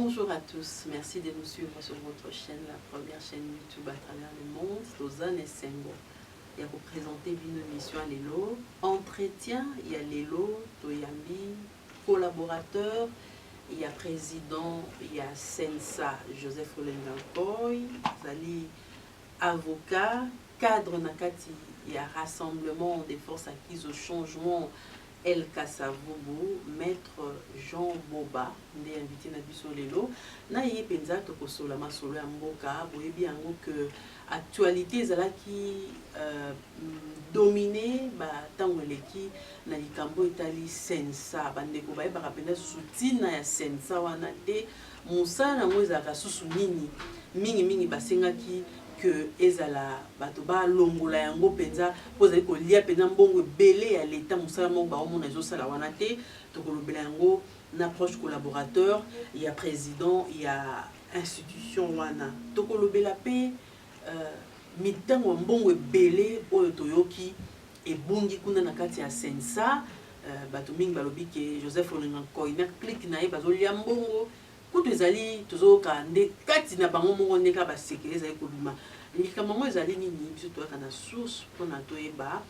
Bonjour à tous, merci de nous suivre sur votre chaîne, la première chaîne YouTube à travers le monde, Tozane Sengo. Il y a représenté une émission à Lelo, entretien, il y a Lelo, Toyambi, collaborateur, il y a président, il y a Sensa, Joseph Olengankoy, Zali, avocat, cadre Nakati, il y a rassemblement des forces acquises au changement, El Kassavobo, maître Jean Boba, né invité na biso lelo, na ye penza tokosola masolo ya mboka, boyebi yango que actualité ezalaki dominé ba tango eleki na likambo etali Sensa, bandeko bayebaka penza sutina ya Sensa wana te, mosala yango ezalaka susu nini, mingi basengaki que ezala bato ba longola yango penza pozali kolia penza mbongo ebele ya leta mosala moko baomona ezosala wana te, tokolobela yango na proche collaborateur, il y a président, il y a institution wana, tokolobela pe mitango mbongo ebele oyo toyoki ebungi kuna na kati ya Sensa, bato mingi balobi ke Joseph Olengankoy na clique na ye bazolia mbongo kutu ezali tozoka nde kati na bango moko ndeka basekele ezali kobima likambo yango ezali nini biso toyaka na source mpona toyeba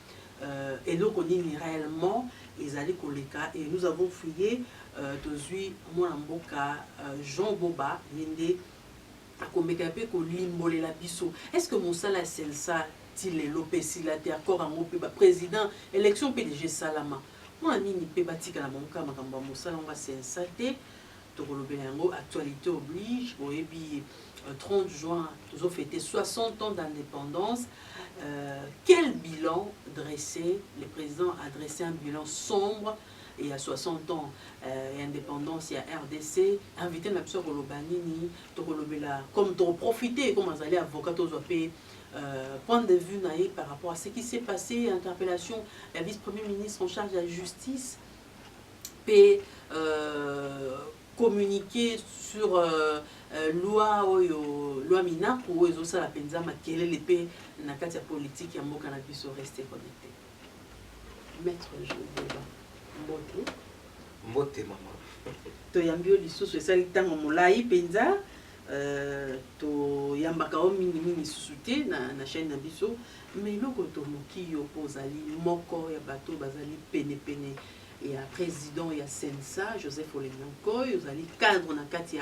eloko nini réellement ezali koleka, et nous avons fouillé tozwi mwana mboka Jean Boba ye nde akomeka mpe kolimbolela biso est-ce que mosala ya Sensa ti lelo mpe esila te accord yango mpe baprésident élection mpe déjà esalama mpona nini mpe batikala bango kaka makambo ya mosala yango ya Sensa te. Actualité oblige, boyebi 30 juin, nous avons fêté 60 ans d'indépendance. Quel bilan dressé? Le président a dressé un bilan sombre. Et il y a 60 ans d'indépendance, il y a RDC, invité la personne Rolobanini, comme de profiter, comme vous allez avocat, point de vue par rapport à ce qui s'est passé, interpellation, la vice-premier ministre en charge de la justice, paix, communiquer sur loi Minaku ou ezosa la penza makele lepe na kati ya politique ya mboka na biso rester connecté. Maître Joboba Mbote mama. To yambio lisusu esali tango molai penza to yambaka o mingi susu te na chaîne na biso, mais loko to moki yo pozali moko ya bato bazali pene. Il y a président, il y a Sensa, Joseph Olengankoy, il y a cadre na kati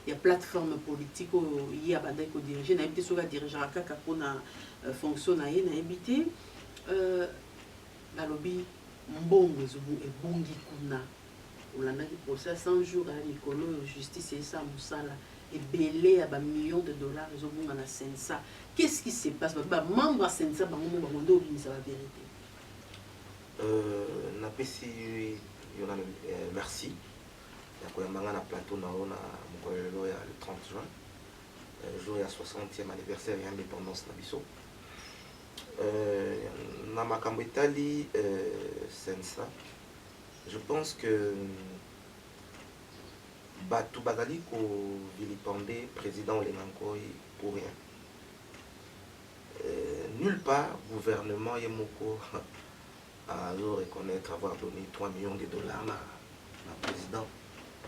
ya plateforme politique il y a bandai ko diriger na ebité so ka diriger kaka pona fonction na ye na ebité balobi mbongo ezubu ebongi kuna olandaki procès 100 jours à likolo justice et ça musala ebele ya ba millions de dollars ezobunga na Sensa. Qu'est-ce qui se passe ba membre Sensa bango mo bango ndo obimisa la vérité? Merci. Il y a un plateau le 30 juin, jour ya 60e anniversaire de l'indépendance nabiso. Namakambo Italie Sensa. Je pense que Batu Bazali ko vilipendé président Olengankoy pour rien. Nulle part gouvernement Yemoko à reconnaître avoir donné 3 millions de dollars à président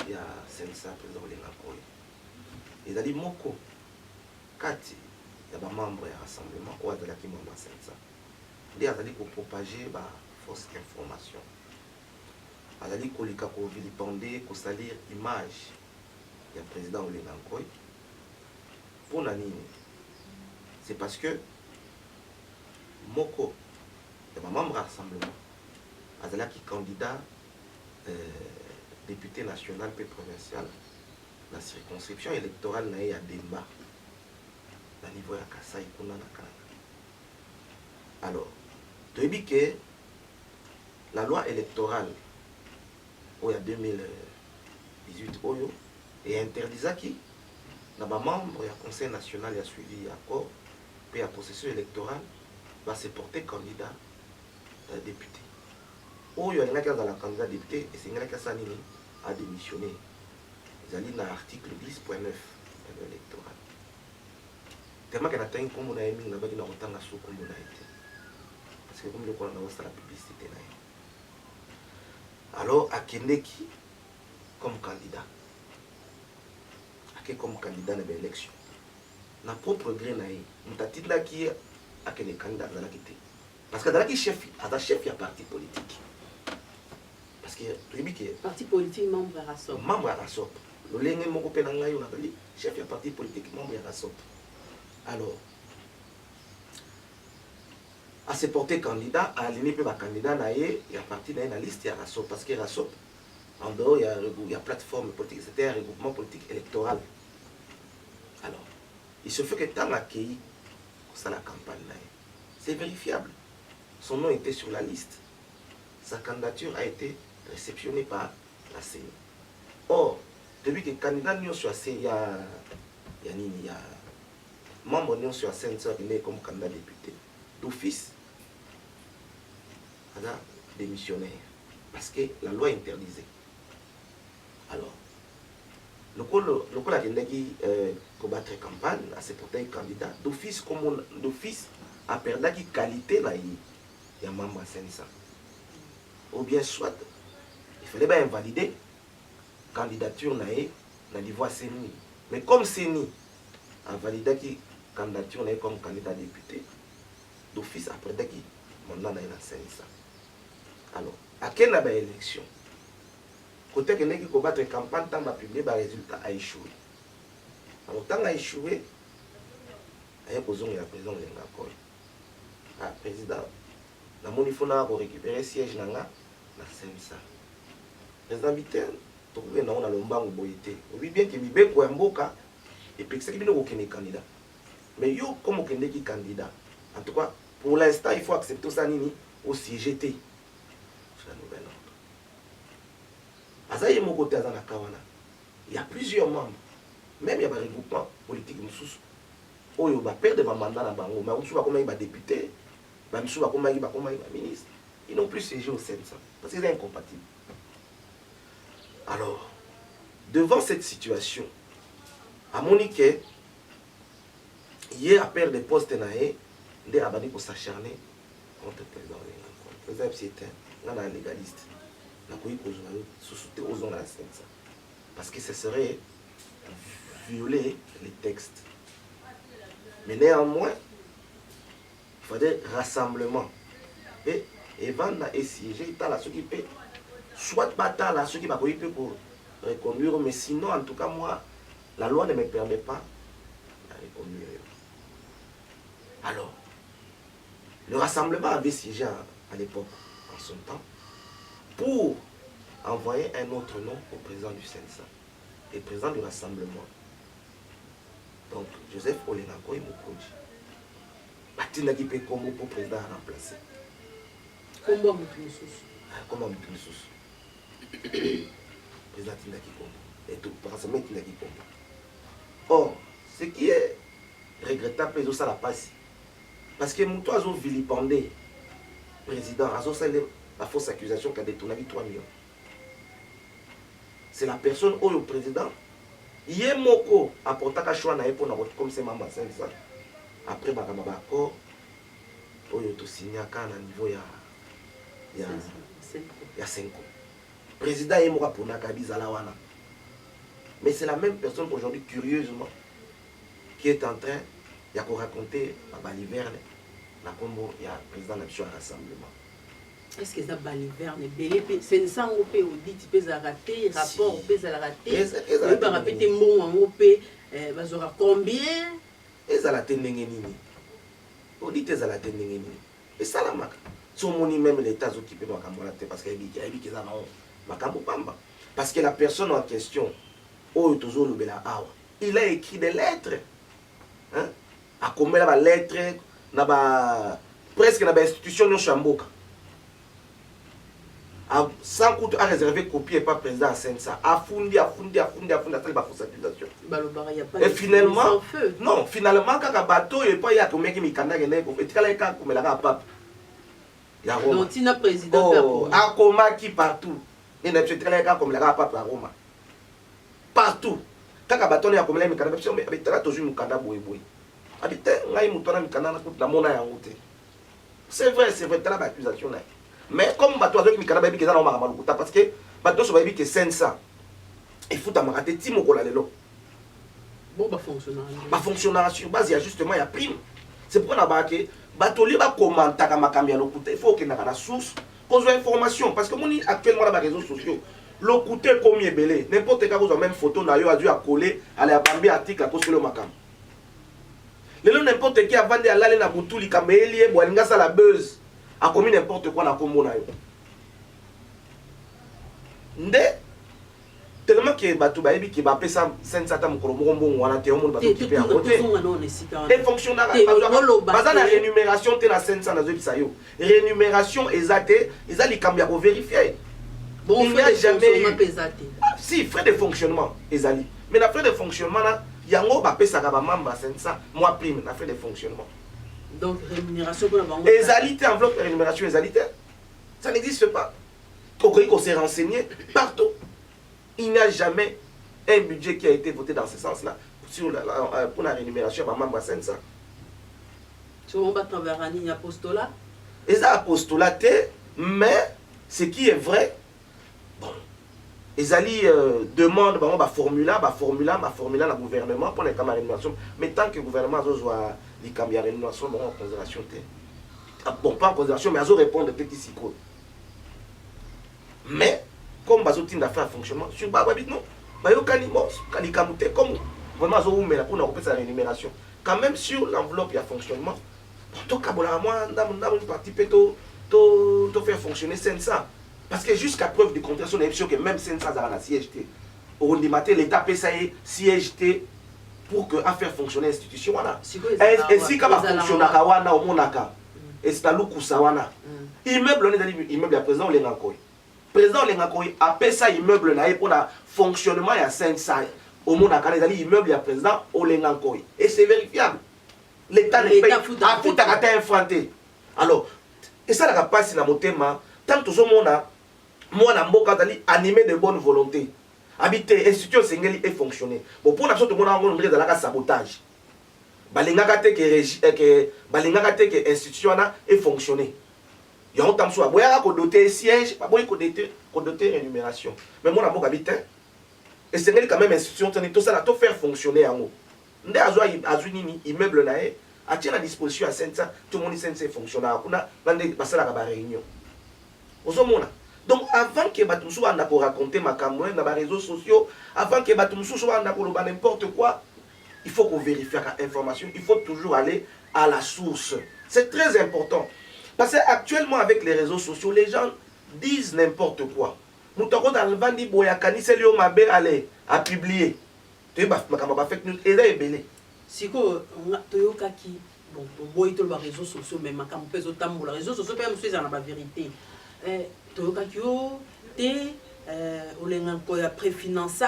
et à Sensa, président Olengankoy. Ils ont dit Moko, Kati, il y a des membres du rassemblement, ou à qui membre Sensa. Ils ont dit qu'on propager des fausses informations. Ils ont dit qu'on vilipender, qu'on salir l'image du président Olengankoy. Pour la nini, c'est parce que Moko, il y a un membre du rassemblement, Azala qui candidat député national et provincial, la circonscription électorale n'a à Demba, à niveau de Kassai Kuna Nakana. Alors, tu as dit que la loi électorale, il y a 2018, est interdisant qui, dans les membres du Conseil national qui a suivi l'accord, puis la processus électoral, va se porter candidat député. Ou il y a un candidat député et c'est un candidat a démissionné. Ils allaient dans l'article 10.9 de l'électoral. Tellement qu'il y a un comme on a mis là-bas, il y a autant de sous comme on a été. Parce que comme le qu'on a la publicité. Alors, à Kendeki comme candidat. débarqué comme candidat à l'élection. Na propre gré na ye, mutatinda qui a que les candidats dans la quitté. Parce que dans la chef, à ta chef il y a parti politique. Parce que tu dis que parti politique membre à la SOP. Membre à la SOP. Le lengue mon copain on a dit chef il y a parti politique membre à la SOP. Alors à se porter candidat, à aligner peu candidat na ye, il y a parti dans la liste il y a la SOP parce que la SOP en dehors il y a plateforme politique, c'était un regroupement politique électoral. Alors il se fait que tant accueilli ça la campagne là, c'est vérifiable. Son nom était sur la liste. Sa candidature a été réceptionnée par la CENI. Or, depuis que le candidat n'y soit il y a membre n'y soit il comme candidat député d'office, il a démissionnaire parce que la loi interdisait. Alors, le coup a qui combattre campagne à ce portail candidat d'office comme d'office a perdu la qualité là il y a membre à 500 ou bien soit il fallait bien invalider candidature na niveau CENI, mais comme CENI a validé qui candidature na comme candidat député d'office après qui mandat na 500. Alors à quelle élection côté que qui combattre campagne tant va publier ba résultat a échoué. Alors tant a échoué il y a besoin de la président de l'Angakoi. Ah président la monifona pour récupérer siège nanga na 500. Président Biten trouvé na on a lombango boyité. Oui bien que bibe ko mboka et puis c'est qui bino aucun candidat. Mais yo comme aucun qui candidat. En tout cas pour l'instant il faut accepter ça nini au CGT. C'est la nouvelle ordre. Azaye mon côté azana kawana. Il y a plusieurs membres. Même il y a un regroupement politique moussous. Oh yo ba perdre ma mandat na bango, mais on va comme il va député, ba moussou va comme il va ministre. Ils n'ont plus siégé au Sénat parce que c'est incompatible. Alors, devant cette situation, à Monique, hier à perdre des postes naé, des abandonnés pour s'acharner contre le président. Le président c'est un légaliste. La couille pour sous-souter aux zones à la Sénat. Parce que ce serait violer les textes. Mais néanmoins, il faudrait rassemblement. Et vendre et siéger, il y a ceux qui peuvent, soit battre là, ceux qui va pour reconduire, mais sinon, en tout cas, moi, la loi ne me permet pas de reconduire. Alors, le rassemblement avait siégé à l'époque, en son temps, pour envoyer un autre nom au président du CNSA et président du rassemblement. Donc, Joseph Olenako et Mokonji. Batina qui peut comme pour président à remplacer. Comment Moutoussous? Comment Moutoussous? Président Tindaki Kombo. Et tout, par exemple, Tindaki Kombo. Or, ce qui est regrettable, c'est ça la passe. Parce que Moutou a vilipendé président, a la fausse accusation qu'a détourné 3 millions. C'est la personne où le président. Yé moko apporta ka choix na pour comme c'est maman ça. Après bakama bako oyo to signer ka na niveau ya 5 ans. Président yé moko pour na ka bizala wana. Mais c'est la même personne aujourd'hui curieusement qui est en train de raconter à Baliverne la combo ya président national rassemblement. Est-ce que ça baliverne belé c'est une sang op audit peut a raté rapport peut a raté et par répéter bon en op bazora combien et ça la tendenge nini audit ça la tendenge nini et ça la maka son moni même l'état occupé makambo la tête parce qu'il dit que ça non makambo pamba parce que la personne en question oh toujours le bela awa il a écrit des lettres hein a combien la lettre na ba presque na ba institution no chamboka sans coûte à réserver copie et pas président à Sensa. A foundi, et finalement, non, finalement, quand un bateau et pas y a comme qui m'ikanda gene ko etikala ka comme la papa. Ya Roma. Donc il a président oh, a coma qui partout. Et n'a etikala ka comme la papa à Roma. Partout. Quand un bateau y a comme la mikanda mais avec toujours mikanda boy boy. Habite ngai mutona mikanda na la mona ya ngote. C'est vrai, t'as l'accusation là. Mais comme bateau qui mikanda baby que ça na parce que bateau so baby que 500. Il faut t'amarater timo ko la lelo. bon ba fonctionnaire ba fonctionnaire sur base ya justement ya prime. C'est pourquoi na ba ke batoli ba commenter ka makambi ya lokuta, il faut que na source cause information parce que moni actuellement dans les réseaux sociaux le coûté combien belé n'importe quelle chose même photo na yo a dû à coller aller à bambi article à cause le makam lelo n'importe qui a vendu à l'aller na butuli kameli bo alinga ça la buzz a commis n'importe quoi na kombo na yo nde tellement que batu ba ebi ki ba pesa sensa ta mukoro mongombo wana te omuntu batu ki pe a côté et fonctionnaire baza na rémunération te na sensa na zo bisayo rémunération exacte ezali kambia ko vérifier. Bon, il n'y a jamais si frais de fonctionnement ezali mais na frais de fonctionnement là yango ba pesa ka ba mamba sensa moi prime na frais de fonctionnement donc rémunération pour la banque ezali te enveloppe rémunération ezali te ça n'existe pas qu'on s'est renseigné partout. Il n'y a jamais un budget qui a été voté dans ce sens-là pour la rémunération de Maman Sensa. Tu vas travailler à l'apostolat? Et ça, apostolat, mais ce qui est vrai, bon, ils allaient demander un formula dans le gouvernement pour les camarades rémunération. Mais tant que le gouvernement a les camarades rémunération, bon, en considération, bon, pas en considération, mais ils répondent peut-être ici. Mais, comme bazotin da faire fonctionnement sur bababit non bayo kanimos kanikamute comme vraiment zo umela pour na repesa la rémunération quand même sur l'enveloppe il y a fonctionnement to kabola moi ndam parti peto to faire fonctionner ça parce que jusqu'à preuve du contraire son émission que même ça dans la CGT au matin l'état pesa CGT pour que à faire fonctionner l'institution wana et si ka ba fonctionner wana au monaka et c'est aluku sawana immeuble on est dans immeuble à présent les ngakoi président Lengakoy a payé ça immeuble pour le fonctionnement il y a 500 au monde à Canada immeuble il y a président au Lengakoy et c'est vérifiable l'état ne paye à foutre à terre infranté alors et ça n'a pas si na motema tant que tout le monde a moi na mboka dali animé de bonne volonté habiter institution singeli et fonctionner bon pour la sorte tout le monde a un sabotage balingaka te que balingaka te que institution na et fonctionner. Il y a un temps où il y a un doté siège, il y a doté rémunération. Mais moi, je suis habité. Et c'est quand même institution, tout ça, tout faire fonctionner en haut. Il y a un immeuble là, à la disposition à Sensa, tout le monde est fonctionner. On a une réunion. Donc, avant que Batumsou soit raconter ma caméra dans les réseaux sociaux, avant que Batumsou soit n'importe quoi, il faut qu'on vérifie l'information. Il faut toujours aller à la source. C'est très important. Parce qu'actuellement, avec les réseaux sociaux, les gens disent n'importe quoi. Nous avons dans le vent Boyakani, c'est lui qui aller à publier. Tu sais, fake news, et là, il est si tu as qui bon, les réseaux sociaux, mais les réseaux sociaux, c'est la vérité. Tu as préfinancé,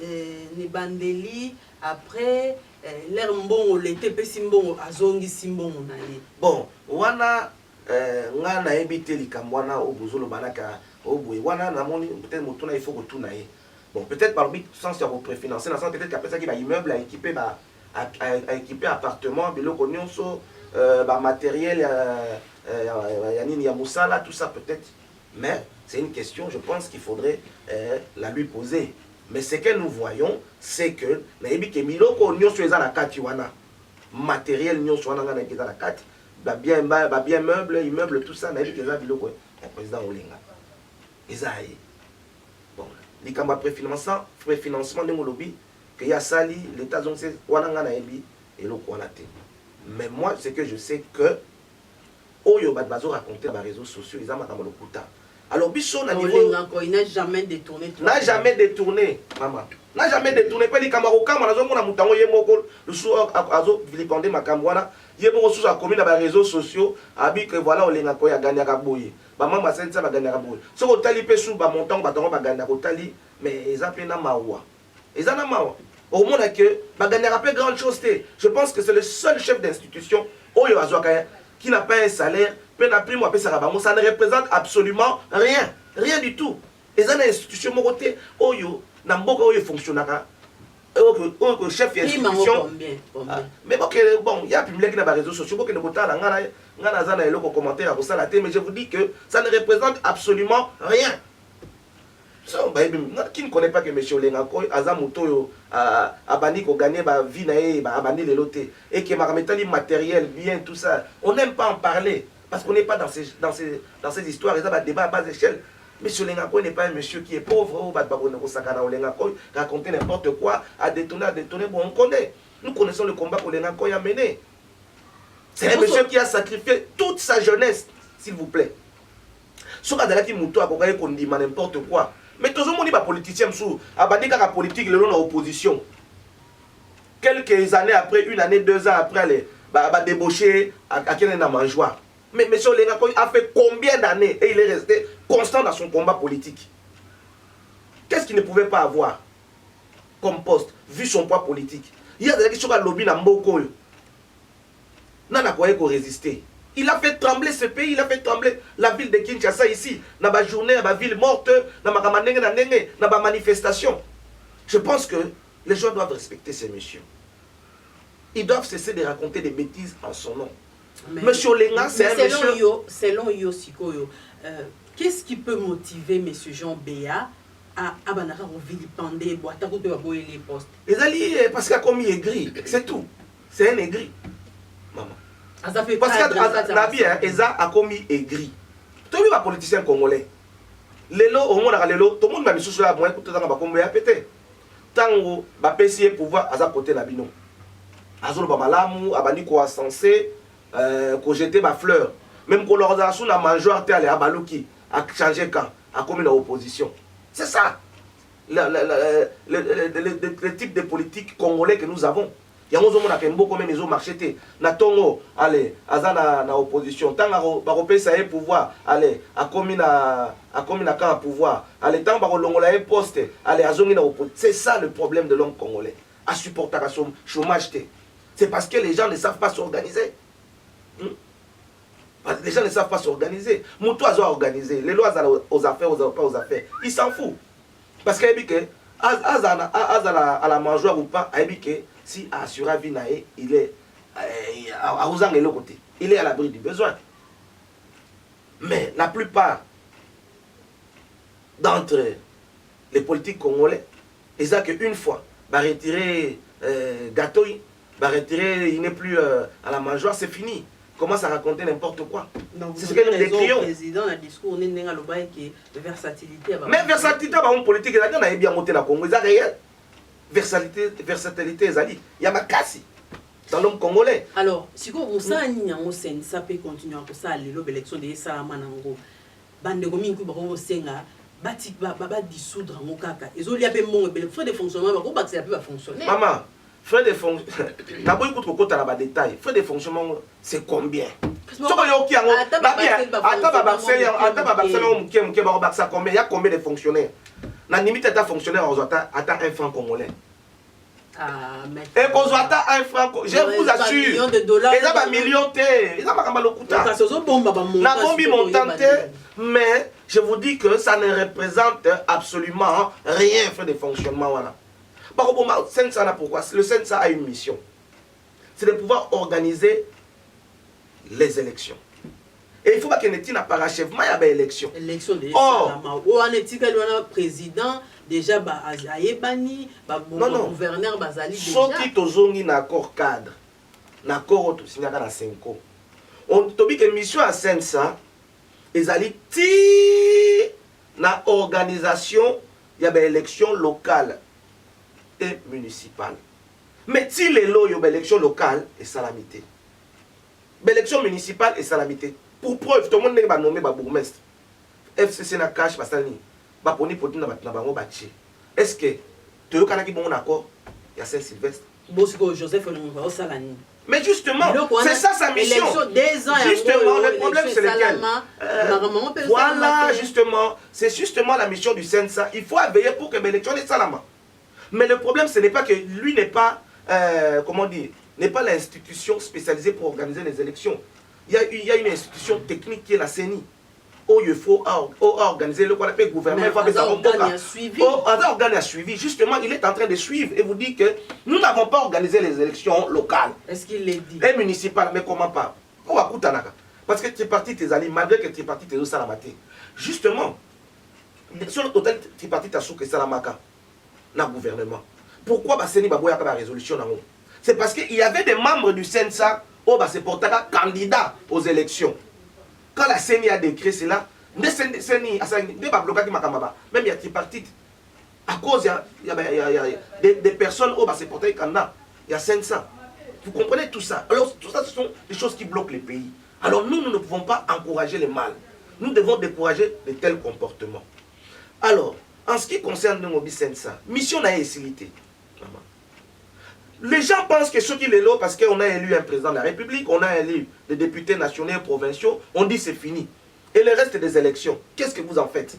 les bandeli, après. L'air bon l'été pessimbo azongi simbo naye bon wana nga na ebité likamwana obuzolo banaka obwe wana na moni peut-être motuna il faut que tout naye bon peut-être par but sans se préfinancer dans sens peut-être qu'après ça qui va immeuble à équiper à équiper appartement biloko nyonso ba matériel ya nini ya musala tout ça peut-être mais c'est une question je pense qu'il faudrait la lui poser. Mais ce que nous voyons, c'est que matériel bien immeuble, tout ça, le président Olinga. Bon, les préfinancement de Molobi, que y a sali, l'État et le mais moi, c'est que je sais que Oyo Badbazo raconté dans les réseaux sociaux, ils ont le kuta. Alors, Bichon a niveau. Il n'a jamais détourné. N'a jamais détourné, maman. N'a jamais détourné. Pas les Camerounais, le soir, à vilipender ma Camerouna. Il y a beaucoup de choses à communiquer dans les réseaux sociaux. Abi que voilà, on a gagné à Boye. Maman m'a dit ça va gagner à Boye. Si on tali pesou, montant, va gagner à Tali, mais ils appellent na mawa. Ils en ont mawa. Au moins que va gagner à peu grande chose. Je pense que c'est le seul chef d'institution qui n'a pas un salaire. Ça ne représente absolument rien. Rien du tout. Et ça, l'institution, il fonctionne. Le chef d'institution. Mais bon, il y a public dans les réseaux sociaux. Mais je vous dis que ça ne représente absolument rien. Qui ne connaît pas que M. Olengakoy, Azamuto, Abani, qui a gagné ma vie, Abani le loté, et qui m'a remis matériel, bien, tout ça. On n'aime pas en parler, parce qu'on n'est pas dans ces histoires, et ça va débat à bas échelle. M. Olengakoy n'est pas un monsieur qui est pauvre, raconter n'importe quoi, à détonner, bon, on connaît. Nous connaissons le combat qu'Olengakoy a mené. C'est un monsieur qui a sacrifié toute sa jeunesse, s'il vous plaît. Ce qui mouto a qu'on dit n'importe quoi. Mais tout le monde est politicien, abadi la politique, le long de l'opposition. Quelques années après, une année, 2 ans après, elle va débaucher à quel mangeoire. Mais M. Olengakoy a fait combien d'années et il est resté constant dans son combat politique? Qu'est-ce qu'il ne pouvait pas avoir comme poste, vu son poids politique? Il y a des questions à lobby dans Mboko. Nana quoi qu'on résister. Il a fait trembler ce pays, il a fait trembler la ville de Kinshasa ici. Dans ma journée, dans ma ville morte, dans ma manifestation. Je pense que les gens doivent respecter ces messieurs. Ils doivent cesser de raconter des bêtises en son nom. Monsieur Olenga, c'est un monsieur... Selon Yo Sikoyo, qu'est-ce qui peut motiver M. Jean Béa à vilipender, les postes? Parce qu'il a commis aigri, c'est tout. C'est un aigri. Maman. Parce que Nabi, Eza a commis aigri. Tout le monde politicien congolais. Lelo, au monde, tout le monde m'a mis sur la moelle pour tout le monde a pété. Tant que va pécier pouvoir, Aza côté Nabino. Azolo Bamalamu, Abani quoi censé, qu'on jetait ma fleur. Même qu'on leur a sous la majorité à Abalouki, a changé quand, a commis l'opposition. C'est ça. Le type de politique congolais que nous avons. Il y a un peu comme ils ont marché. Natongo, allez, Azana na opposition. Tant que ça pouvoir, allez, a commis na pouvoir. Allez, tant que l'ongola est poste, allez, Azongi na opposition. C'est ça le problème de l'homme congolais. À supporter à son chômage. C'est parce que les gens ne savent pas s'organiser. Les gens ne savent pas s'organiser. Moutou a organisé. Les lois aux affaires, pas aux affaires. Il s'en fout. Parce qu'il y a à la mangeoire ou pas, si Assura Vinae, il est à Ouzang et l'autre côté. Il est à l'abri du besoin. Mais la plupart d'entre les politiques congolais, ils ont qu'une fois, va retirer gâteau, va retirer, il n'est plus à la mangeoire, c'est fini. Commence à raconter n'importe quoi. C'est ce que nous décrions. Le président a discours, on est dans le versatilité. Mais versatilité, on politique, on a bien monté la Congo, c'est réel. Versatilité, il y a ma casse dans l'homme congolais. Alors, si vous savez, ça peut continuer à ça, l'élection de Salamanango, bande de communes qui vont dissoudre en Okaka. Ils ont dit que les frais de fonctionnement va fonctionner. Maman, frais de fonctionnement, d'abord, il faut que tu détails. Frais de fonctionnement, c'est combien? Il y a combien de fonctionnaires? La limite est à fonctionnaire, on attend 1 franc congolais. Et qu'on attend 1 franc, je vous assure. Ils ont un million de mais je vous dis que ça ne représente absolument rien fait de fonctionnement. Voilà. Pourquoi? Le Sensa a une mission. C'est de pouvoir organiser les élections. Et il faut pas qu'il y ait un parachèvement, il y a des élections. Or, on est président, déjà, Aïebani, gouverneur, Bazali. Soki tozongi na accord cadre, na accord to signé na 5 ans. On tobi que mission à Sensa, ezali ti na organisation, il y a des élections locales et municipales. Mais si les lois, il y a des élections locales et salamité. L'élection municipale et salamité. Pour preuve, tout le monde n'est pas nommé bourgmestre. FCC na cash basani. Ba poni poti na bango bachi. Est-ce que tu as un bon accord? Il y a Saint-Sylvestre. Bosco Joseph au Salani. Mais justement, c'est ça sa mission. Justement, le problème c'est lequel? Voilà, justement, c'est justement la mission du Sensa. Il faut veiller pour que l'élection est salama. Mais le problème, ce n'est pas que lui n'est pas, comment dire, n'est pas l'institution spécialisée pour organiser les élections. Il y a une institution technique qui est la CENI. Où il faut organiser le qu'on appelle gouvernement. Organe a suivi. Justement, il est en train de suivre et vous dit que nous n'avons pas organisé les élections locales. Est-ce qu'il l'a dit? Et municipales, mais comment pas? Parce que tu es parti tes alliés, malgré que tu es parti tes autres salamatés. Justement, sur le total tripartite à souke salamaka na gouvernement. Pourquoi baseni baboya ka résolution nango? C'est parce qu'il y avait des membres du CENSA qui se portaient candidats aux élections. Quand la CENI a décrit cela, même il y a tripartite. À cause, il y a des personnes qui se portaient candidats. Il y a CENSA. Vous comprenez tout ça? Alors, tout ça, ce sont des choses qui bloquent les pays. Alors, nous ne pouvons pas encourager le mal. Nous devons décourager de tels comportements. Alors, en ce qui concerne le Mobi CENSA, mission n'a facilité. Les gens pensent que ceux qui les lotent, parce qu'on a élu un président de la République, on a élu des députés nationaux et provinciaux, on dit c'est fini. Et le reste des élections, qu'est-ce que vous en faites?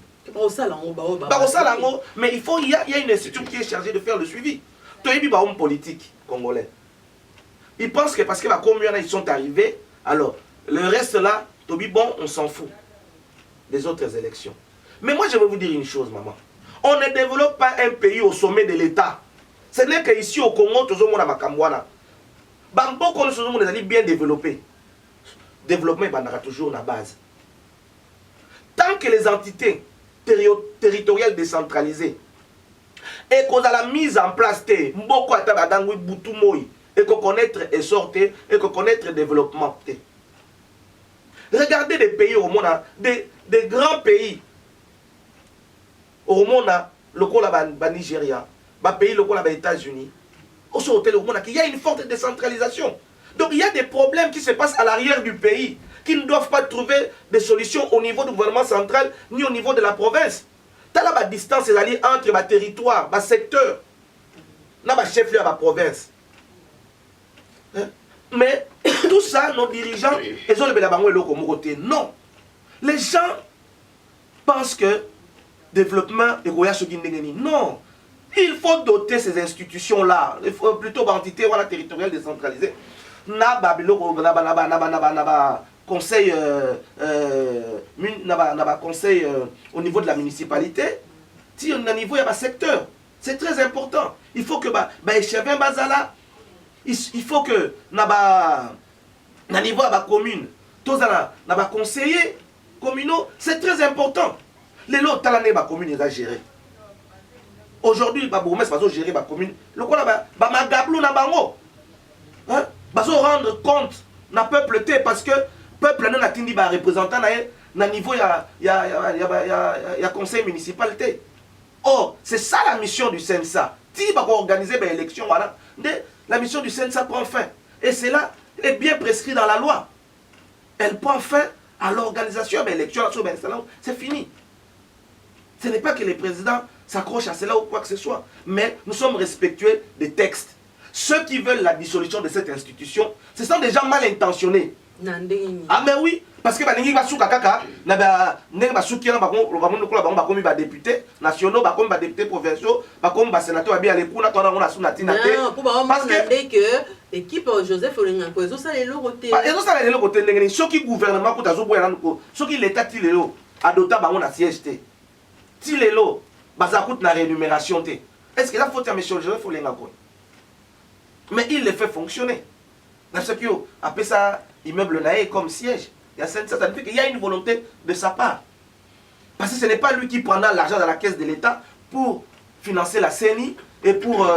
Mais il y a une institution qui est chargée de faire le suivi. Tu as eu un politique congolais. Ils pensent que parce que la commune, ils sont arrivés, alors le reste là, bon, on s'en fout des autres élections. Mais moi, je vais vous dire une chose, maman. On ne développe pas un pays au sommet de l'État. Ce n'est qu'ici au Congo, tout le monde a Makambouana. Bamboko, nous sommes bien développés. Développement est toujours la base. Tant que les entités territoriales décentralisées et qu'on a la mise en place, et qu'on connaître et sortir, et qu'on connaître le développement. Regardez des pays au monde, des grands pays au monde, le Nigeria, le pays, les États-Unis, il y a une forte décentralisation. Donc il y a des problèmes qui se passent à l'arrière du pays, qui ne doivent pas trouver des solutions au niveau du gouvernement central, ni au niveau de la province. Tu as la distance entre les territoires, les secteurs, les chefs-lieux de la province. Mais tout ça, nos dirigeants, ils ont le non. Les gens pensent que développement est non. Il faut doter ces institutions-là, plutôt entités territoriales décentralisées. Conseil, conseil au niveau de la municipalité, si on a un niveau, il y a un secteur. C'est très important. Il faut que il faut que na niveau à la commune, tous na conseillers communaux, c'est très important. Les lots talané ba commune est géré. Aujourd'hui, ba bourgmestre va gérer ba commune. Le quoi ba magablou na bango. Hein? Ba rendre compte na peuple té parce que peuple n'a tindi ba représentant na niveau ya conseil municipal té. Oh, c'est ça la mission du CENSA. Si va organiser une élection, voilà, la mission du CENSA prend fin. Et cela est bien prescrit dans la loi. Elle prend fin à l'organisation de l'élection. C'est fini. Ce n'est pas que les présidents s'accrochent à cela ou quoi que ce soit. Mais nous sommes respectueux des textes. Ceux qui veulent la dissolution de cette institution, ce sont des gens mal intentionnés. Ah mais oui, parce que les députés nationaux, les députés provinciaux, les sénateurs, parce que l'équipe Joseph Olenganko, ils ont ça les logotés. Ils ont ça les logotés. Ceux qui gouvernement, ceux qui l'État adopté un siège. Si les lots, ça coûte la rémunération. Est-ce que là, faut dire M. Joseph Olenganko? Mais il les fait fonctionner. Dans ce qui appelle ça immeuble naïe comme siège. Ça signifie qu'il y a une volonté de sa part. Parce que ce n'est pas lui qui prendra l'argent dans la caisse de l'État pour financer la CENI et pour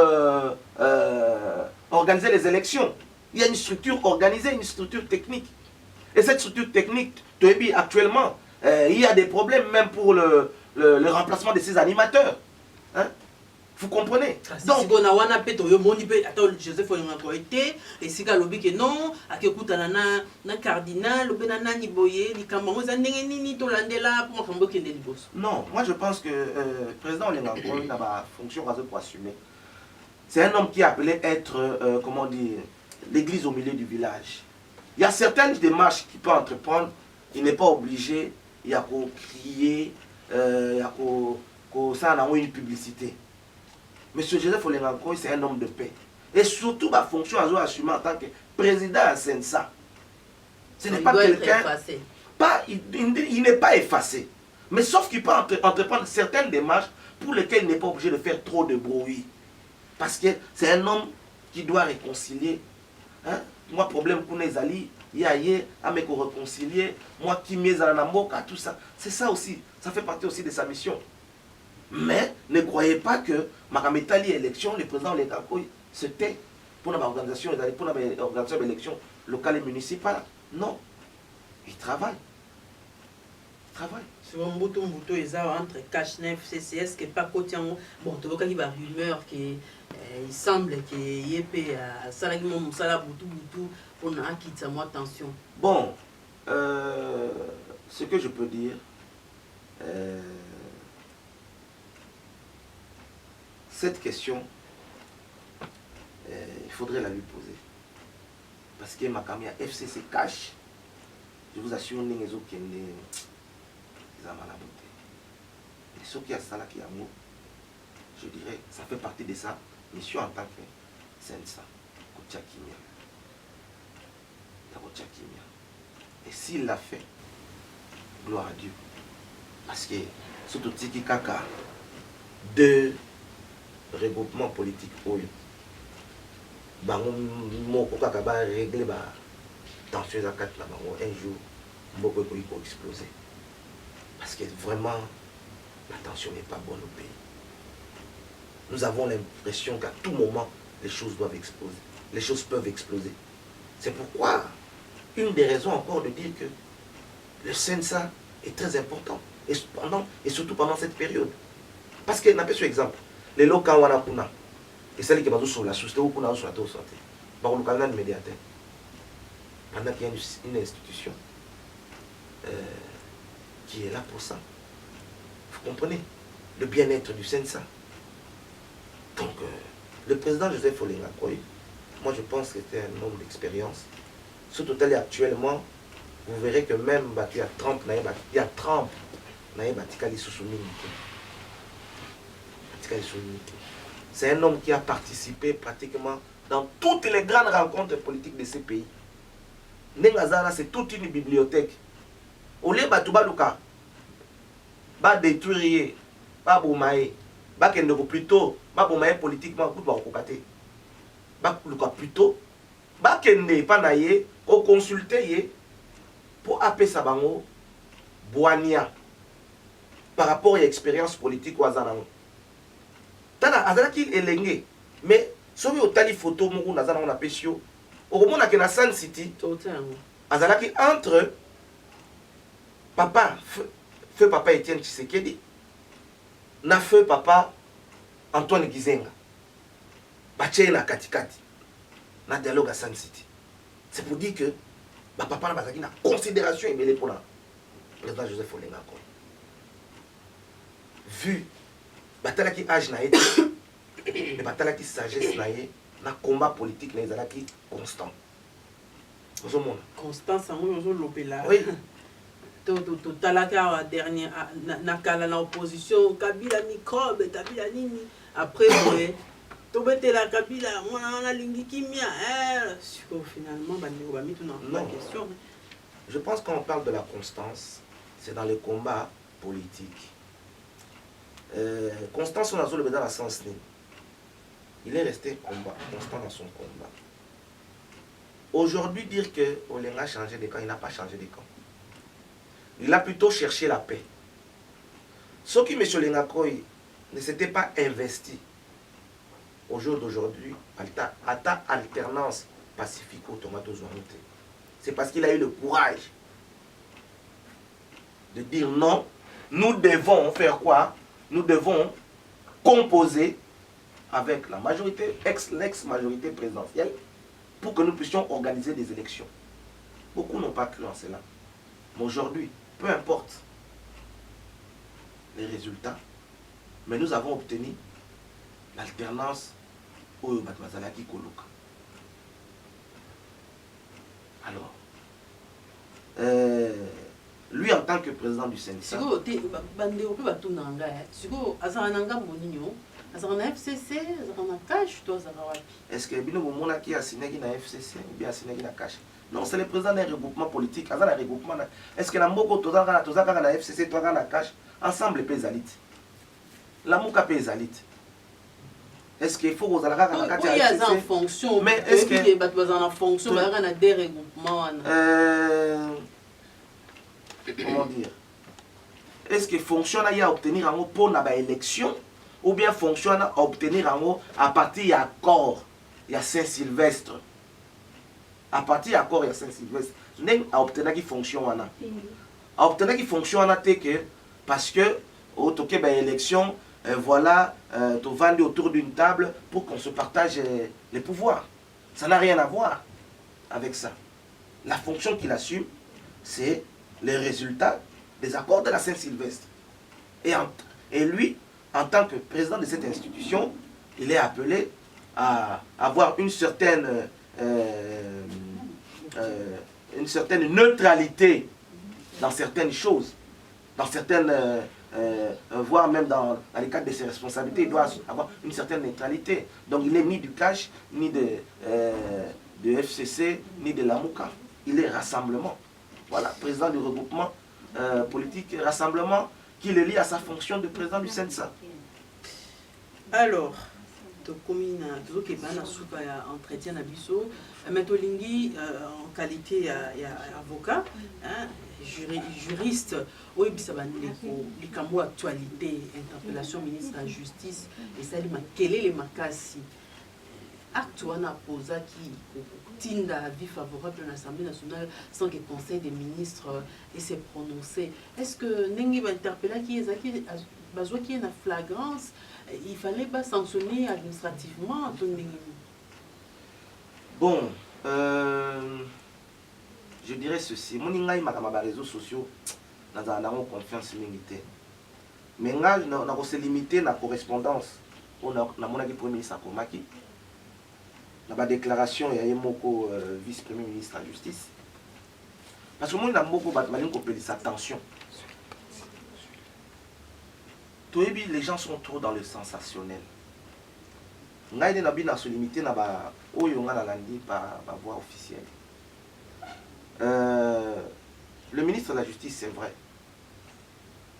organiser les élections. Il y a une structure organisée, une structure technique. Et cette structure technique, actuellement, il y a des problèmes même pour le remplacement de ces animateurs. Hein? Vous comprenez? Donc, on a Joseph Olenganko été, et si on a que non, à que na cardinal, ou bien na niboye, ni kambango, za ni tolandela pour m'akambo kende libos. Non, moi je pense que le président Olenganko n'a pas fonction pour assumer. C'est un homme qui est appelé être, comment dire, l'église au milieu du village. Il y a certaines démarches qu'il peut entreprendre, il n'est pas obligé, il y a qu'à crier, il y a qu'à une publicité. Monsieur Joseph Olenganko, c'est un homme de paix. Et surtout, ma fonction à assumer en tant que président à CENSA. Ce n'est pas quelqu'un... Il n'est pas effacé. Mais sauf qu'il peut entreprendre certaines démarches pour lesquelles il n'est pas obligé de faire trop de bruit. Parce que c'est un homme qui doit réconcilier. Hein? Moi, problème pour les alliés, il y a à me réconcilier. Moi, qui m'ai à tout ça. C'est ça aussi. Ça fait partie aussi de sa mission. Mais ne croyez pas que Makametali élection, le président Lekakoy se tait pour l'organisation d'élections locales et municipales. Non. Il travaille. Il travaille. C'est un bouton entre Kachnev, CCS, qui n'est pas côté. Bon, tu vois qu'il y a une rumeur qui il semble que Yépé a Salagimo Moussala Boutou on a quitté moi attention. Bon, ce que je peux dire, cette question, il faudrait la lui poser. Parce que Makamia FCC cache, je vous assure, les autres qui ont la beauté. Et ceux qui ont ça là qui amour, je dirais, ça fait partie de ça. Mission en tant que Sensa, Kochakimia. Et s'il l'a fait, gloire à Dieu. Parce que surtout Tiki Kaka, deux regroupements politiques, Moko Kaka va régler la tension à 4 là, un jour, Moko peut exploser. Parce que vraiment, la tension n'est pas bonne au pays. Nous avons l'impression qu'à tout moment, les choses doivent exploser. Les choses peuvent exploser. C'est pourquoi, une des raisons encore de dire que le Sensa est très important. Et surtout pendant cette période. Parce que, n'a pas ce exemple, les locaux Wanakuna, et celles qui sont sur la société, ou sur la santé, par le canal médiateur, pendant qu'il y a une institution qui est là pour ça. Vous comprenez? Le bien-être du Sensa. Donc, le président Joseph Olenga Koy, moi je pense que c'était un homme d'expérience. Surtout actuellement, vous verrez que même il y a Trump, c'est un homme qui a participé pratiquement dans toutes les grandes rencontres politiques de ces pays. Nengazara, c'est toute une bibliothèque. Au lieu de détruire, plutôt, politiquement, plutôt, au consulter pour appeler Sabango Boania par rapport à l'expérience politique au Azanango. Tana Azanaki elenge, mais si vous avez une photo, vous avez une pêche, au moment où San City, Azanaki entre papa, feu papa Etienne Tshisekedi, na feu papa Antoine Gizenga, baché na katikati, na dialogue à San City. C'est pour dire que papa n'a pas une considération et pour le président Joseph Olenga Koy. Vu batalaki âge na été, mais batalaki sagesse na ye, na combat politique na ezalaki constant. Constant, ça m'a l'opéra. Oui. Totalaka dernier na l'opposition, Kabila microbe, Kabila nini. Après, la Kabila, on a lingi kimia. Finalement, on va mettre une question. Je pense qu'on parle de la constance, c'est dans les combats politiques. Constance, on a le dans la sens. Il est resté constant dans son combat. Aujourd'hui, dire que Olenga a changé de camp, il n'a pas changé de camp. Il a plutôt cherché la paix. Ce qui, M. Olenga Koy, ne s'était pas investi au jour d'aujourd'hui à ta alternance pacifico-tomato-zoanité. C'est parce qu'il a eu le courage de dire non, nous devons faire quoi? Nous devons composer avec la majorité, l'ex-majorité présidentielle, pour que nous puissions organiser des élections. Beaucoup n'ont pas cru en cela. Mais aujourd'hui, peu importe les résultats, mais nous avons obtenu l'alternance au Batmazalaki Koluka. Alors, lui en tant que président du Sénat. Est-ce que Bino Mouna qui a signé na FCC ou bien signé na cash? Non, c'est le président d'un regroupement politique. Est-ce que la Moko Tozaka na FCC, Toga na cash? Ensemble, les Zalite. La Mouka paye Zalite. Est-ce qu'il faut aux Alaka il y a en fonction. Mais est-ce que. Il y a en fonction, il y a des regroupements. Comment dire? est-ce que fonction à obtenir en pour la élection ou bien fonction à obtenir en à partir d'accord il y a Saint-Sylvestre à partir d'accord il y a Saint-Sylvestre n'est à obtenir qui fonction à obtenir qui fonction en que parce que au toqué ben élection voilà tu vas autour d'une table pour qu'on se partage les pouvoirs. Ça n'a rien à voir avec ça. La fonction qu'il assume, c'est les résultats des accords de la Saint-Sylvestre. Et lui, en tant que président de cette institution, il est appelé à avoir une certaine neutralité dans certaines choses, dans certaines, voire même dans les cadres de ses responsabilités, il doit avoir une certaine neutralité. Donc il n'est ni du cash, ni de FCC, ni de la MOUCA. Il est rassemblement. Voilà, président du regroupement politique, rassemblement, qui le lie à sa fonction de président du CENSA. Alors, tokomi na tozokeba na suka ya entretien na biso Metolingi en qualité ya avocat juriste oyebisa bandeko likambo actualité interpellation ministre de la justice esali makelele makasi acte wana posaki tinda avis favorable à l'Assemblée nationale sans que le Conseil des ministres ait se prononcé. Est-ce que Nengi va interpeller qui est une flagrance, il fallait pas sanctionner administrativement? Bon, je dirais ceci. Mon ingai ma réseaux sociaux dans confiance limitée. Mais là, on a se limité la correspondance. On a mon premier ministre Komaki. La déclaration il y a Moko vice-premier ministre de la justice. Parce que moi, il y a beaucoup de sa tension. Les gens sont trop dans le sensationnel. Il y a des gens qui se limitent à la voie officielle. Le ministre de la justice, c'est vrai.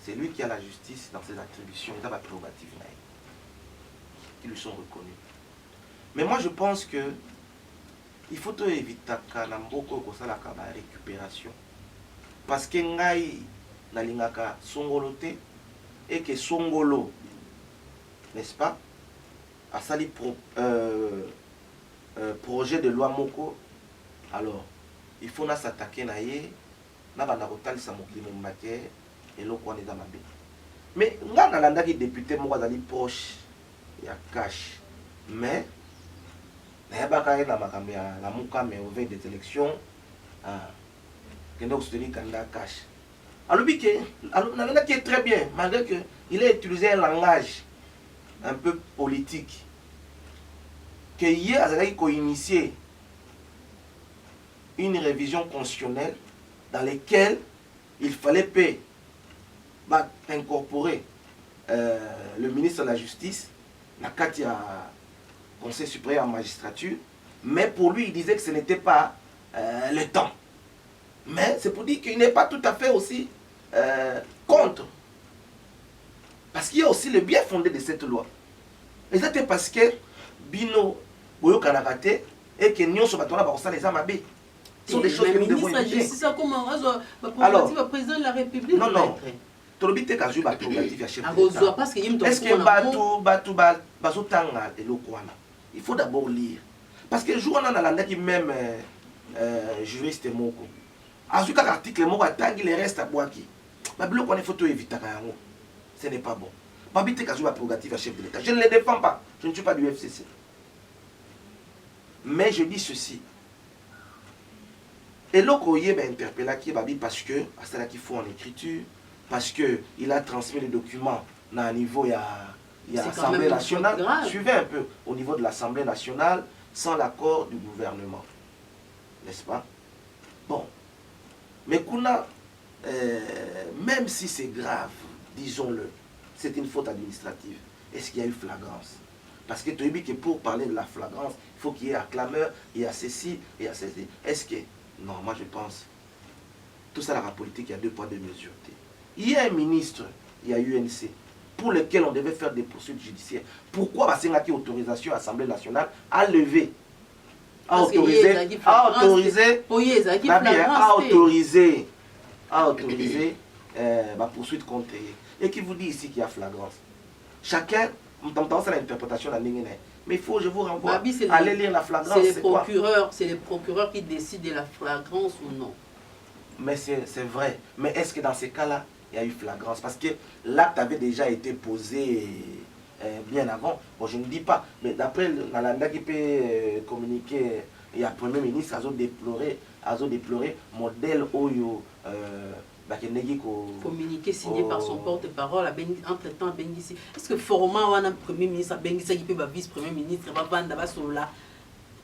C'est lui qui a la justice dans ses attributions. Il a la prérogative qui lui sont reconnues. Mais moi je pense que il faut éviter la récupération. Parce que ngai nalingaka songolote et que songolo, n'est-ce pas, a sali projet de loi moko, alors il faut s'attaquer na ye na bana kotalisa mokili matière et l'eau qu'on est dans ma vie. Mais nga nalanda ki député moko azali proche ya cash mais la MOUCA, mais au veille des élections, qui est soutenir candidat cash. Alors, qui est très bien, malgré qu'il ait utilisé un langage un peu politique, qu'il a initié une révision constitutionnelle dans laquelle il fallait incorporer le ministre de la Justice, la Katia Conseil supérieur en magistrature, mais pour lui, il disait que ce n'était pas le temps. Mais c'est pour dire qu'il n'est pas tout à fait aussi contre. Parce qu'il y a aussi le bien fondé de cette loi. Et c'était parce que Bino, Boyo Kanakate, et que Nyon Sobatona Barossa les Amabé. Ce sont des choses que nous devons éviter. Alors, le président de la République. Non, non. Est-ce que il faut d'abord lire. Parce que le jour où on a qui même juriste moko. À ce cas l'article moko tag il reste à Boaki. Ma bloc on est photo éviter ce n'est pas bon. Babité ka joue prérogative à chef de l'État. Je ne les défends pas. Je ne suis pas du FCC. Mais je dis ceci. Et l'Okoye va interpeller qui babi parce que c'est là qu'il faut en écriture, parce que il a transmis les documents à un niveau il y a l'Assemblée nationale. Suivez un peu au niveau de l'Assemblée nationale sans l'accord du gouvernement. N'est-ce pas? Bon. Mais Kuna, même si c'est grave, disons-le, c'est une faute administrative. Est-ce qu'il y a eu flagrance? Parce que tu as dit que pour parler de la flagrance, il faut qu'il y ait un clameur, il y a ceci, il y a ceci. Est-ce que... Non, moi je pense. Tout ça, la politique, il y a 2 poids, 2 mesures. Il y a un ministre, il y a UNC, pour lequel on devait faire des poursuites judiciaires. Pourquoi parce qu'il y a une autorisation à l'Assemblée nationale à lever, à autoriser poursuite contre et qui vous dit ici qu'il y a flagrance. Chacun, dans l'interprétation de la ligne, mais il faut, je vous renvoie, aller lire la flagrance. C'est les procureurs qui décident de la flagrance ou non. Mais c'est vrai. Mais est-ce que dans ces cas-là, il y a eu flagrance? Parce que l'acte avait déjà été posé bien avant. Bon, je ne dis pas, mais d'après Nalanda qui peut communiquer, il y a Premier ministre, a déploré modèle Oyo. Communiqué signé par son porte-parole entre-temps à Bengisi. Est-ce que format un Premier ministre à Bengisi qui peut être vice-premier ministre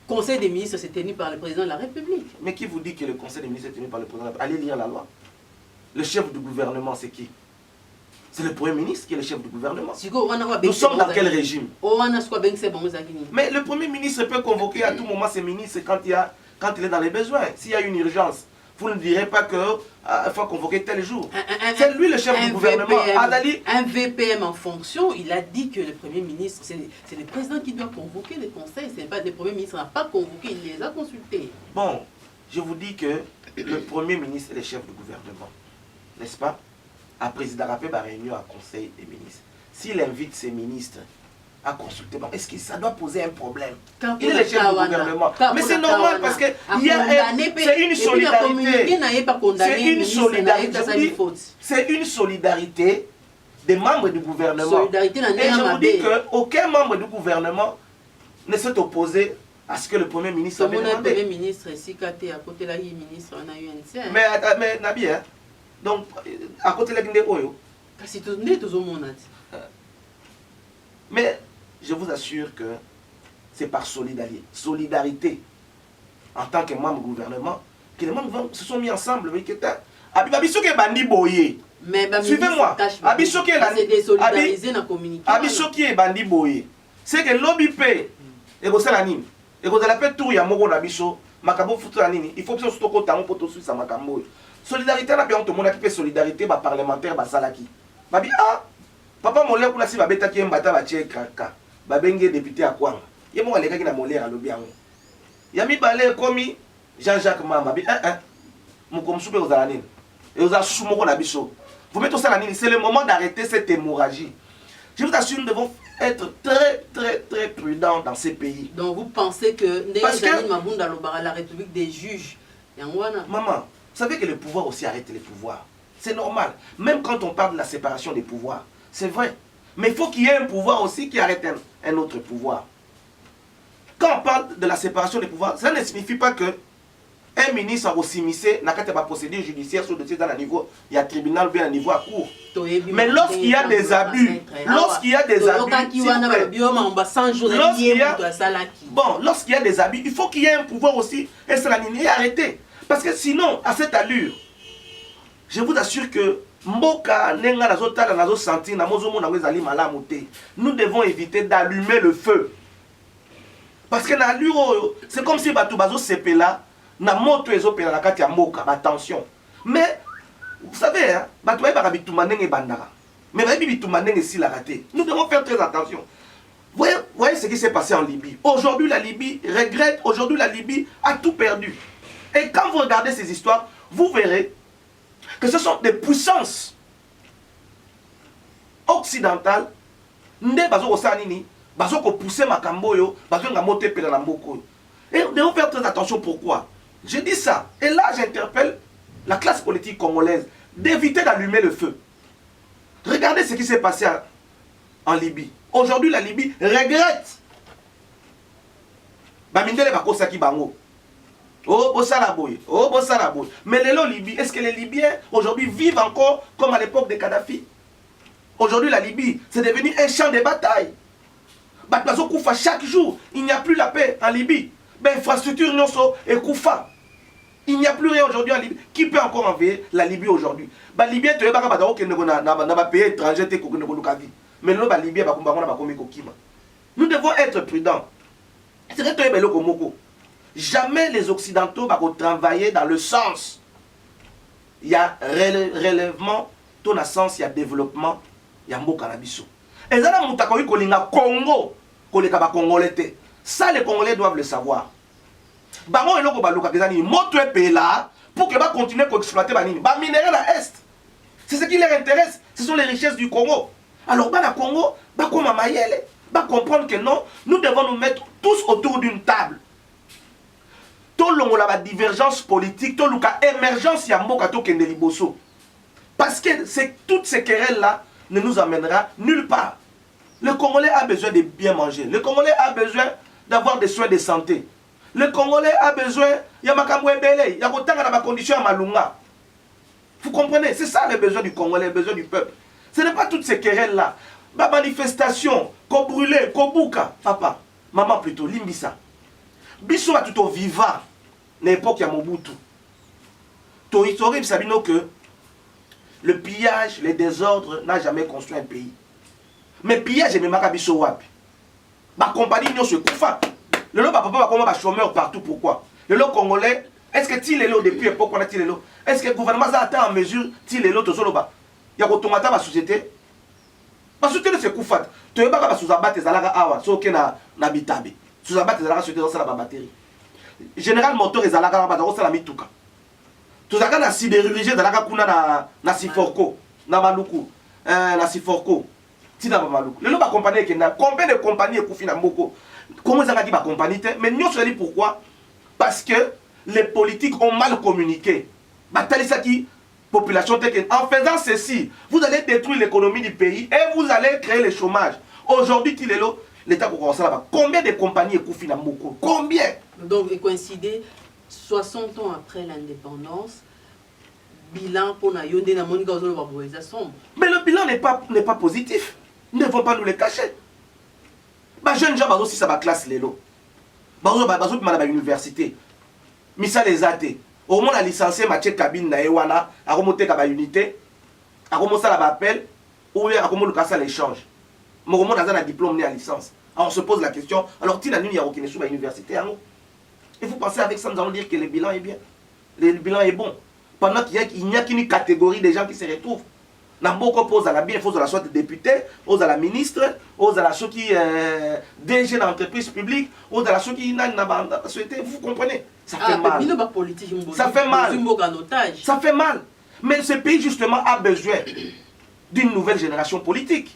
Conseil des ministres s'est tenu par le président de la République? Mais qui vous dit que le Conseil des ministres est tenu par le président de la République? Allez lire la loi. Le chef du gouvernement, c'est qui? C'est le Premier ministre qui est le chef du gouvernement. Nous sommes dans quel régime? Mais le Premier ministre peut convoquer à tout moment ses ministres quand il est dans les besoins. S'il y a une urgence, vous ne direz pas qu'il faut convoquer tel jour. C'est lui le chef du gouvernement. Un VPM en fonction, il a dit que le Premier ministre, c'est le président qui doit convoquer les conseils. Ce n'est pas le Premier ministre n'a pas convoqué, il les a consultés. Bon, je vous dis que le Premier ministre est le chef du gouvernement, n'est-ce pas? À président rappelé la réunion à conseil des ministres. S'il invite ses ministres à consulter, bon, est-ce que ça doit poser un problème? Il est le chef du gouvernement. Mais c'est normal parce que c'est une solidarité. C'est une solidarité. C'est une solidarité des membres du gouvernement. Et je vous dis qu'aucun membre du gouvernement ne s'est opposé à ce que le Premier ministre avait demandé. Le Premier ministre, si à côté de la ministre, on a eu un mais Nabi, hein? Donc, à côté de l'Oyo. Mais je vous assure que c'est par solidarité en tant que membre du gouvernement que les membres se sont mis ensemble. Suivez-moi. Abisoki et Bandi Boye. C'est que l'OBP et Bosalanine et vous allez tout Yamoro Nabiso, Makabo Futanini, il faut que ce soit au temps pour tout suite à Makambo. Solidarité, on a bien tout le monde qui fait solidarité parlementaire, Salaki. Babi, ah, papa mon lèvre pour la cible, Beta qui est un bata, Kaka, Babenge député à Kwang. Il y a mon gars qui n'a molé à l'obian. Yami Balé, commis Jean-Jacques Mamba, mon comme souper aux alanines. Et aux assumons la bichot. Vous mettez au salanine, c'est le moment d'arrêter cette hémorragie. Je vous assure, nous devons être très prudents dans ces pays. Donc vous pensez que la République des juges, maman, vous savez que le pouvoir aussi arrête les pouvoirs. C'est normal. Même quand on parle de la séparation des pouvoirs, c'est vrai. Mais il faut qu'il y ait un pouvoir aussi qui arrête un autre pouvoir. Quand on parle de la séparation des pouvoirs, ça ne signifie pas que un ministre a aussi mis n'a pas procédure judiciaire sur le dossier dans le niveau, il y a tribunal ou bien un niveau à court. Mais lorsqu'il y a des abus, lorsqu'il y a des abus, il faut qu'il y ait un pouvoir aussi et arrêter. Parce que sinon, à cette allure, je vous assure que nous devons éviter d'allumer le feu. Parce que c'est comme si Batoubazo Sepela na moto ezopela na kati ya mboka, attention. Mais vous savez, hein, Batoubazo Barabitumandenge bandara. Mais Barabitumandenge si la raté. Nous devons faire très attention. Voyez ce qui s'est passé en Libye. Aujourd'hui, la Libye regrette, aujourd'hui, la Libye a tout perdu. Et quand vous regardez ces histoires, vous verrez que ce sont des puissances occidentales. Nde bazo osanini, bazo ko pousser makambo yo, bazo nga moté pela na mboko. Et nous devons faire très attention. Pourquoi? Je dis ça. Et là, j'interpelle la classe politique congolaise d'éviter d'allumer le feu. Regardez ce qui s'est passé en Libye. Aujourd'hui, la Libye regrette. Bamindele bakosaki bango. Oh, Bossalaboy. Oh, Bossalaboy. Mais les Libye, est-ce que les Libyens aujourd'hui vivent encore comme à l'époque de Kadhafi? Aujourd'hui, la Libye, c'est devenu un champ de bataille. Batbazo Koufa chaque jour. Il n'y a plus la paix en Libye. Infrastructure non et Koufa. Il n'y a plus rien aujourd'hui en Libye. Qui peut encore envahir la Libye aujourd'hui? Les Libyens, tu es pas capable de pays étranger, mais les Libyens, nous devons être prudents. Jamais les Occidentaux vont travailler dans le sens. Il y a relèvement, ton sens, il y a développement, il y a Mokanabiso. Et ça, Congo, Congolais. Ça, les Congolais doivent le savoir. Bango et loko baluka kezani moto pays là pour que va continuer à exploiter banini. Ba minerai à est. C'est ce qui leur intéresse. Ce sont les richesses du Congo. Alors, bah, le Congo, bah, comme à Mayele, bah, comprendre que non, nous devons nous mettre tous autour d'une table. Tout le monde a la divergence politique, tout le monde a émergence, il y a un mot qui est liboso. Parce que toutes ces querelles-là ne nous amènera nulle part. Le Congolais a besoin de bien manger. Le Congolais a besoin d'avoir des soins de santé. Le Congolais a besoin, il y a il y a des conditions à Malunga. Vous comprenez? C'est ça le besoin du Congolais, le besoin du peuple. Ce n'est pas toutes ces querelles-là. Ma manifestation, qu'on brûle, qu'on bouka, papa, maman plutôt, limbisa. Biso a tout au vivant, l'époque ya Mobutu. To historique, sabino que le pillage, les désordres n'a jamais construit un pays. Mais pillage et même biso wapi. Ma compagnie n'y se koufa. Le lot papa va comment va chômeur partout, pourquoi? Le lot congolais, est-ce que Tilelo depuis l'époque on a Tilelo? Est-ce que le gouvernement a atteint en mesure Tilelo to solo ba? Il y a automata ma société. Ma société c'est koufat. Tu es pas sous abattre zalaga awa, so que na bitabe. Sous abattre zalaga société dans la batterie. Général moteur et zalaga ba dans la mituka. Tu zalaga na sidérurgie zalaga kuna na Siforco, na Maluku, na Siforco. Tina ba Maluku. Le lot ba compagnie qui na combien de compagnies koufi na mboko? Comment ça dit ma compagnie? Mais nous se dit pourquoi? Parce que les politiques ont mal communiqué. Population, en faisant ceci, vous allez détruire l'économie du pays et vous allez créer le chômage. Aujourd'hui, l'État commence là-bas. Combien de compagnies écoufent dans Moko? Combien? Donc, il coïncide 60 ans après l'indépendance, bilan pour la Yonde na Monica aux sombre. Mais le bilan n'est pas positif. Nous ne devons pas nous le cacher. Les jeunes gens, aussi, ça va classe les lots. Ils vont à l'université. Misa les athées. Au moins, la licencié Mathieu Kabine na Ewana, a remonté à la unité, a remonté à l'appel, ou a remonté à l'échange. Mais au moins, on a un diplôme à licence. Alors, on se pose la question, alors, il y a une université. Et vous pensez avec ça, nous allons dire que le bilan est bien. Le bilan est bon. Pendant qu'il n'y a qu'une catégorie de gens qui se retrouvent. Namboko pose à la bien, il faut la soit député, aux à la ministre, aux à la ceux qui DG dans l'entreprise publique, aux à la ceux qui n'a pas souhaité, vous comprenez? Ça fait mal. Ça fait mal. Ça fait mal. Mais ce pays justement a besoin d'une nouvelle génération politique.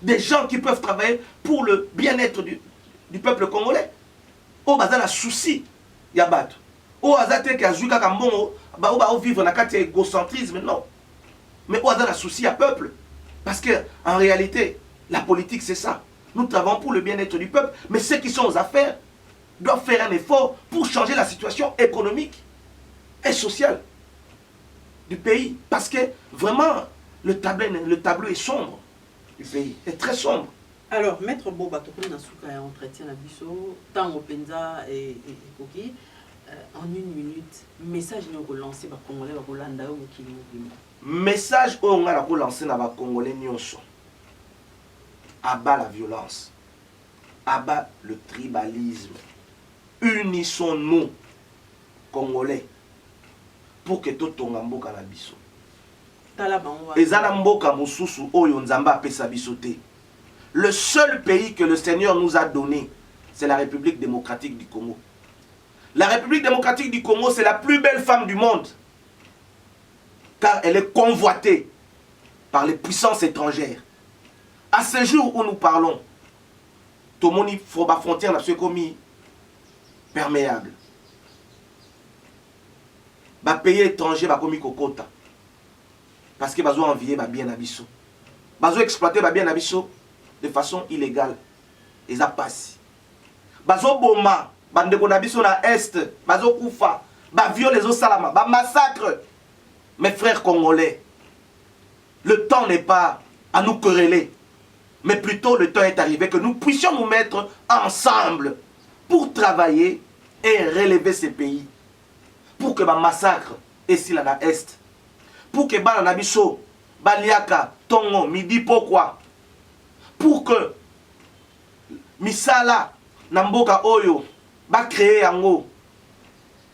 Des gens qui peuvent travailler pour le bien-être du peuple congolais. Au bazar la souci, yabat. Au azate qui a joué kakambon, au vivre dans le égocentrisme, non. Mais où a un souci à peuple? Parce qu'en réalité, la politique, c'est ça. Nous travaillons pour le bien-être du peuple, mais ceux qui sont aux affaires doivent faire un effort pour changer la situation économique et sociale du pays. Parce que vraiment, le tableau est sombre du pays, est très sombre. Alors, Maître Boba, tu as un entretien à Bisso, tant au Penza et Koki, en une minute, message nous lancé par Congolais, par Holanda ou qui nous message où on a lancé dans les Congolais nyonso. Abat la violence, abat le tribalisme. Unissons-nous, Congolais, pour que tout le monde soit na biso. Ezala mboka mususu oyo nzamba apesa biso te. Le seul pays que le Seigneur nous a donné, c'est la République démocratique du Congo. La République démocratique du Congo, c'est la plus belle femme du monde. Car elle est convoitée par les puissances étrangères. À ce jour où nous parlons, tout le monde faut la frontière n'a commis perméable. Les pays étrangers va commis kokota. Parce qu'ils ont envié bien abisso. Ils ont exploité bien abisso de façon illégale. Ils ont passé. Ils ont boma, bandeko nabisso na est, ils ont koufa, ils violent les salama, ils massacrent. Mes frères congolais, le temps n'est pas à nous quereller, mais plutôt le temps est arrivé que nous puissions nous mettre ensemble pour travailler et relever ces pays. Pour que le massacre ici là dans l'Est, pour que Bana Nabiso, Baliaka, Tongo, Midi Pokwa, pour que Misala, Namboka Oyo, va créer en haut.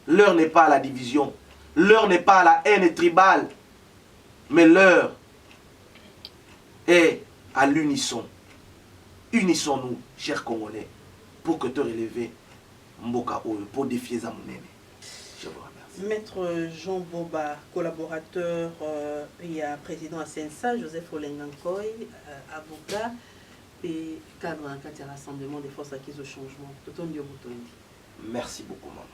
L'heure n'est pas à la division. L'heure n'est pas à la haine tribale, mais l'heure est à l'unisson. Unissons-nous, chers Congolais, pour que te relever Mboka Oyo, pour défier Zamounene. Je vous remercie. Maître Jean Boba, collaborateur et président à Sensa, Joseph Olengankoy, avocat et cadre en cas de rassemblement des forces acquises au changement. Merci beaucoup, maman.